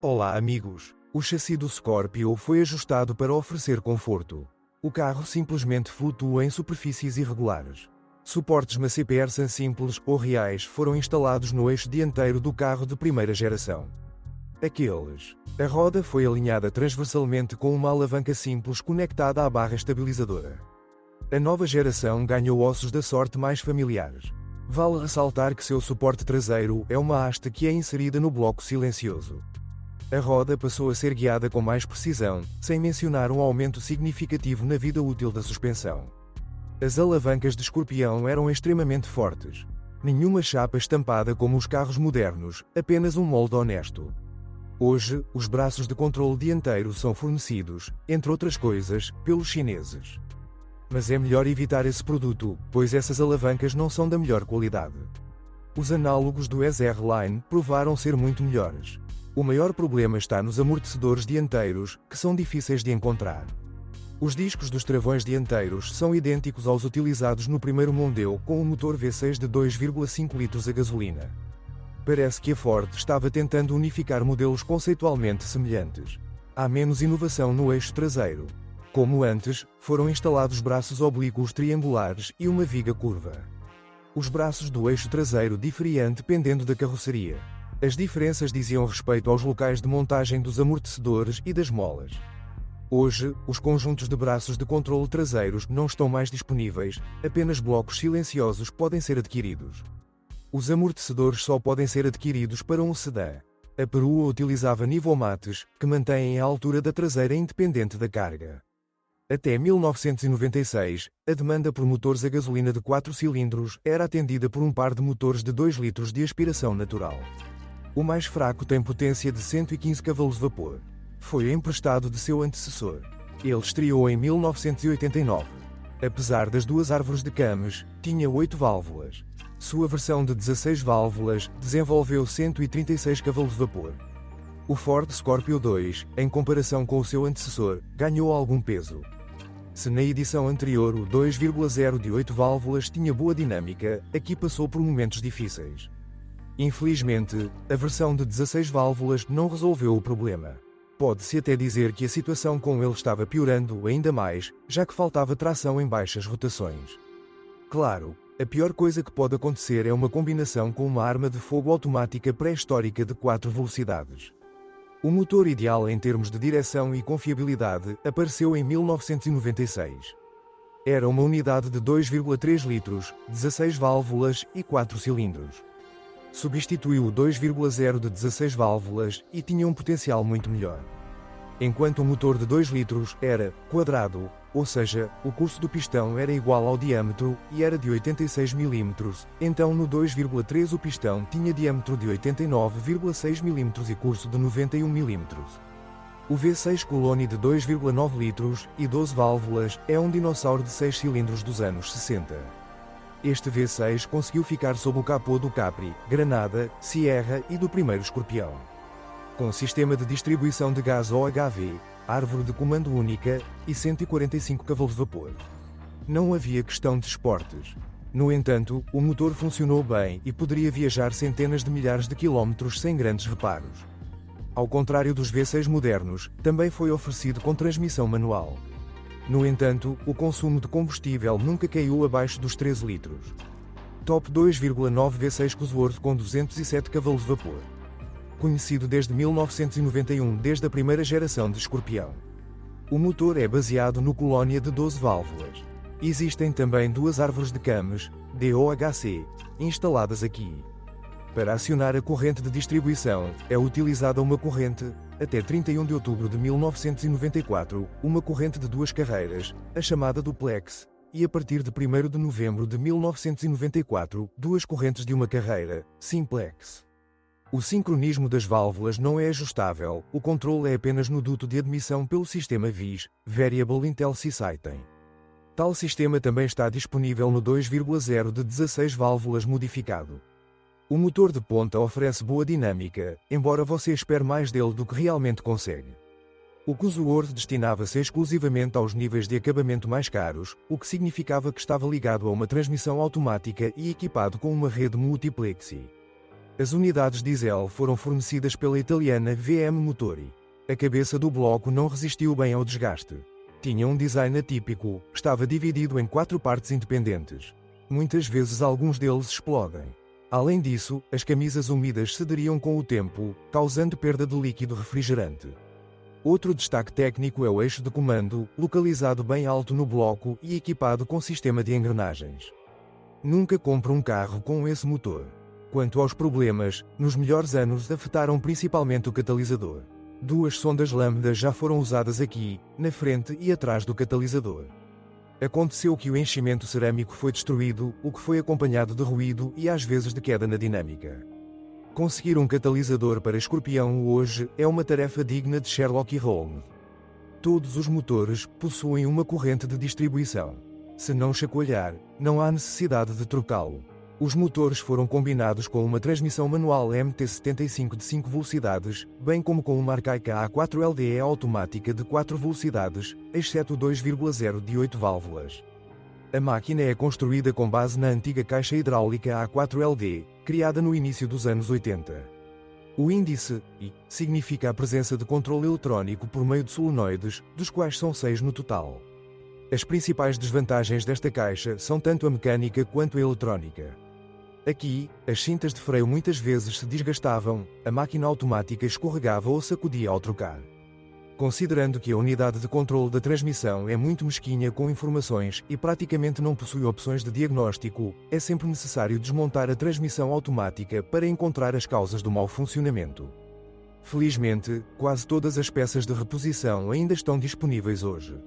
Olá amigos, o chassi do Scorpio foi ajustado para oferecer conforto. O carro simplesmente flutua em superfícies irregulares. Suportes MacPherson simples ou reais foram instalados no eixo dianteiro do carro de primeira geração. A roda foi alinhada transversalmente com uma alavanca simples conectada à barra estabilizadora. A nova geração ganhou ossos da sorte mais familiares. Vale ressaltar que seu suporte traseiro é uma haste que é inserida no bloco silencioso. A roda passou a ser guiada com mais precisão, sem mencionar um aumento significativo na vida útil da suspensão. As alavancas de escorpião eram extremamente fortes. Nenhuma chapa estampada como os carros modernos, apenas um molde honesto. Hoje, os braços de controle dianteiro são fornecidos, entre outras coisas, pelos chineses. Mas é melhor evitar esse produto, pois essas alavancas não são da melhor qualidade. Os análogos do SR-Line provaram ser muito melhores. O maior problema está nos amortecedores dianteiros, que são difíceis de encontrar. Os discos dos travões dianteiros são idênticos aos utilizados no primeiro Mondeo com o motor V6 de 2,5 litros a gasolina. Parece que a Ford estava tentando unificar modelos conceitualmente semelhantes. Há menos inovação no eixo traseiro. Como antes, foram instalados braços oblíquos triangulares e uma viga curva. Os braços do eixo traseiro diferiam dependendo da carroceria. As diferenças diziam respeito aos locais de montagem dos amortecedores e das molas. Hoje, os conjuntos de braços de controle traseiros não estão mais disponíveis, apenas blocos silenciosos podem ser adquiridos. Os amortecedores só podem ser adquiridos para um sedã. A perua utilizava nivomates, que mantêm a altura da traseira independente da carga. Até 1996, a demanda por motores a gasolina de 4 cilindros era atendida por um par de motores de 2 litros de aspiração natural. O mais fraco tem potência de 115 cavalos de vapor. Foi emprestado de seu antecessor. Ele estreou em 1989. Apesar das duas árvores de cames, tinha 8 válvulas. Sua versão de 16 válvulas desenvolveu 136 cavalos de vapor. O Ford Scorpio 2, em comparação com o seu antecessor, ganhou algum peso. Se na edição anterior o 2,0 de 8 válvulas tinha boa dinâmica, aqui passou por momentos difíceis. Infelizmente, a versão de 16 válvulas não resolveu o problema. Pode-se até dizer que a situação com ele estava piorando ainda mais, já que faltava tração em baixas rotações. Claro, a pior coisa que pode acontecer é uma combinação com uma arma de fogo automática pré-histórica de 4 velocidades. O motor ideal em termos de direção e confiabilidade apareceu em 1996. Era uma unidade de 2,3 litros, 16 válvulas e 4 cilindros. Substituiu o 2,0 de 16 válvulas e tinha um potencial muito melhor. Enquanto o motor de 2 litros era quadrado, ou seja, o curso do pistão era igual ao diâmetro e era de 86 mm, então no 2,3 o pistão tinha diâmetro de 89,6 mm e curso de 91 mm. O V6 Colony de 2,9 litros e 12 válvulas é um dinossauro de 6 cilindros dos anos 60. Este V6 conseguiu ficar sob o capô do Capri, Granada, Sierra e do primeiro Escorpião. Com sistema de distribuição de gás OHV, árvore de comando única, e 145 cavalos de vapor. Não havia questão de esportes. No entanto, o motor funcionou bem e poderia viajar centenas de milhares de quilómetros sem grandes reparos. Ao contrário dos V6 modernos, também foi oferecido com transmissão manual. No entanto, o consumo de combustível nunca caiu abaixo dos 13 litros. Top 2,9 V6 Cosworth com 207 cavalos de vapor. Conhecido desde 1991 desde a primeira geração de Escorpião. O motor é baseado no Colónia de 12 válvulas. Existem também duas árvores de cames, DOHC, instaladas aqui. Para acionar a corrente de distribuição, é utilizada uma corrente, até 31 de outubro de 1994, uma corrente de 2 carreiras, a chamada duplex, e a partir de 1º de novembro de 1994, 2 correntes de uma carreira, simplex. O sincronismo das válvulas não é ajustável, o controle é apenas no duto de admissão pelo sistema VIS, Variable Intelligence System. Tal sistema também está disponível no 2,0 de 16 válvulas modificado. O motor de ponta oferece boa dinâmica, embora você espere mais dele do que realmente consegue. O Cosworth destinava-se exclusivamente aos níveis de acabamento mais caros, o que significava que estava ligado a uma transmissão automática e equipado com uma rede multiplexi. As unidades diesel foram fornecidas pela italiana VM Motori. A cabeça do bloco não resistiu bem ao desgaste. Tinha um design atípico, estava dividido em 4 partes independentes. Muitas vezes alguns deles explodem. Além disso, as camisas úmidas cederiam com o tempo, causando perda de líquido refrigerante. Outro destaque técnico é o eixo de comando, localizado bem alto no bloco e equipado com sistema de engrenagens. Nunca compre um carro com esse motor. Quanto aos problemas, nos melhores anos afetaram principalmente o catalisador. 2 sondas lambda já foram usadas aqui, na frente e atrás do catalisador. Aconteceu que o enchimento cerâmico foi destruído, o que foi acompanhado de ruído e às vezes de queda na dinâmica. Conseguir um catalisador para Escorpião hoje é uma tarefa digna de Sherlock Holmes. Todos os motores possuem uma corrente de distribuição. Se não chacoalhar, não há necessidade de trocá-lo. Os motores foram combinados com uma transmissão manual MT75 de 5 velocidades, bem como com uma arcaica A4LDE automática de 4 velocidades, exceto 2,0 de 8 válvulas. A máquina é construída com base na antiga caixa hidráulica A4LD, criada no início dos anos 80. O índice I significa a presença de controle eletrónico por meio de solenoides, dos quais são 6 no total. As principais desvantagens desta caixa são tanto a mecânica quanto a eletrónica. Aqui, as cintas de freio muitas vezes se desgastavam, a máquina automática escorregava ou sacudia ao trocar. Considerando que a unidade de controle da transmissão é muito mesquinha com informações e praticamente não possui opções de diagnóstico, é sempre necessário desmontar a transmissão automática para encontrar as causas do mau funcionamento. Felizmente, quase todas as peças de reposição ainda estão disponíveis hoje.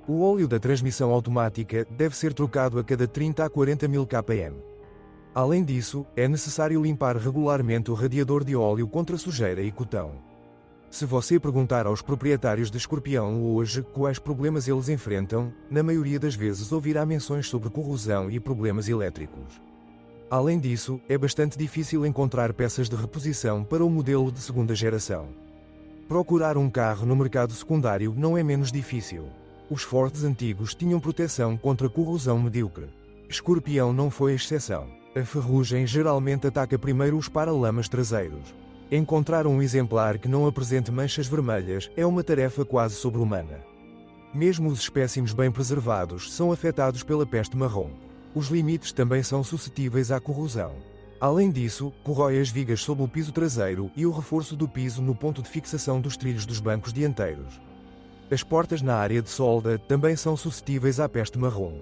O óleo da transmissão automática deve ser trocado a cada 30 a 40 mil km. Além disso, é necessário limpar regularmente o radiador de óleo contra sujeira e cotão. Se você perguntar aos proprietários de Escorpião hoje quais problemas eles enfrentam, na maioria das vezes ouvirá menções sobre corrosão e problemas elétricos. Além disso, é bastante difícil encontrar peças de reposição para o modelo de segunda geração. Procurar um carro no mercado secundário não é menos difícil. Os Fords antigos tinham proteção contra corrosão medíocre. Escorpião não foi exceção. A ferrugem geralmente ataca primeiro os paralamas traseiros. Encontrar um exemplar que não apresente manchas vermelhas é uma tarefa quase sobre-humana. Mesmo os espécimes bem preservados são afetados pela peste marrom. Os limites também são suscetíveis à corrosão. Além disso, corrói as vigas sob o piso traseiro e o reforço do piso no ponto de fixação dos trilhos dos bancos dianteiros. As portas na área de solda também são suscetíveis à peste marrom.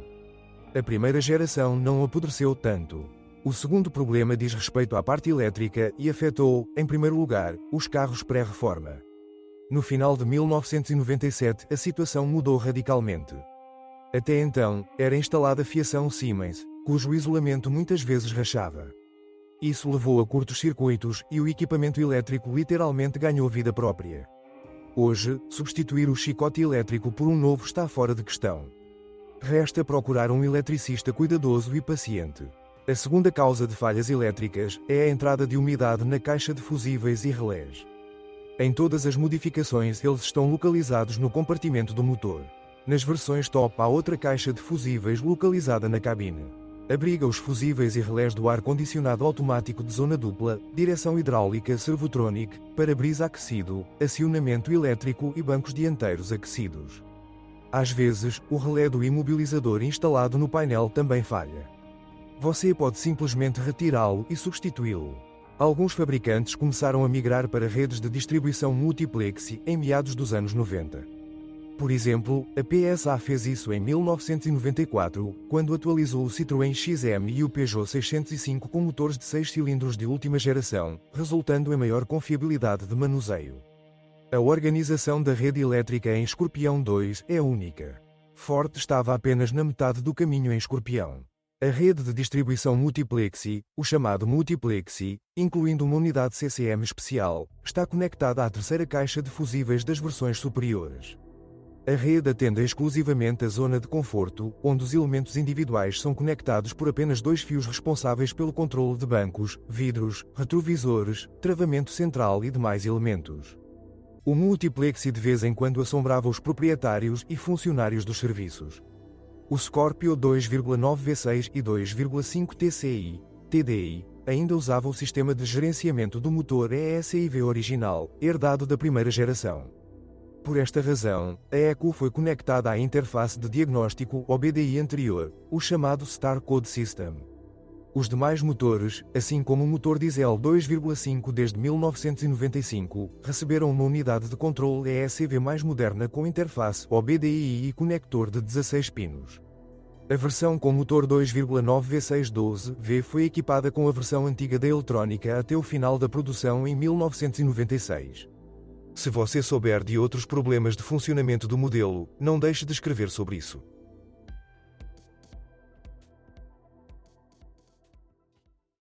A primeira geração não apodreceu tanto. O segundo problema diz respeito à parte elétrica e afetou, em primeiro lugar, os carros pré-reforma. No final de 1997, a situação mudou radicalmente. Até então, era instalada fiação Siemens, cujo isolamento muitas vezes rachava. Isso levou a curtos circuitos e o equipamento elétrico literalmente ganhou vida própria. Hoje, substituir o chicote elétrico por um novo está fora de questão. Resta procurar um eletricista cuidadoso e paciente. A segunda causa de falhas elétricas é a entrada de umidade na caixa de fusíveis e relés. Em todas as modificações eles estão localizados no compartimento do motor. Nas versões top há outra caixa de fusíveis localizada na cabine. Abriga os fusíveis e relés do ar-condicionado automático de zona dupla, direção hidráulica Servotronic, para-brisa aquecido, acionamento elétrico e bancos dianteiros aquecidos. Às vezes, o relé do imobilizador instalado no painel também falha. Você pode simplesmente retirá-lo e substituí-lo. Alguns fabricantes começaram a migrar para redes de distribuição multiplexi em meados dos anos 90. Por exemplo, a PSA fez isso em 1994, quando atualizou o Citroën XM e o Peugeot 605 com motores de 6 cilindros de última geração, resultando em maior confiabilidade de manuseio. A organização da rede elétrica em Escorpião 2 é única. Ford estava apenas na metade do caminho em Escorpião. A rede de distribuição multiplexi, o chamado multiplexi, incluindo uma unidade CCM especial, está conectada à terceira caixa de fusíveis das versões superiores. A rede atende exclusivamente a zona de conforto, onde os elementos individuais são conectados por apenas 2 fios responsáveis pelo controle de bancos, vidros, retrovisores, travamento central e demais elementos. O multiplexi de vez em quando assombrava os proprietários e funcionários dos serviços. O Scorpio 2,9 V6 e 2,5 TCI, TDI, ainda usava o sistema de gerenciamento do motor ESIV original, herdado da primeira geração. Por esta razão, a ECU foi conectada à interface de diagnóstico OBDI anterior, o chamado Star Code System. Os demais motores, assim como o motor diesel 2,5 desde 1995, receberam uma unidade de controle ESCV mais moderna com interface OBDI e conector de 16 pinos. A versão com motor 2,9 V612V foi equipada com a versão antiga da eletrónica até o final da produção em 1996. Se você souber de outros problemas de funcionamento do modelo, não deixe de escrever sobre isso.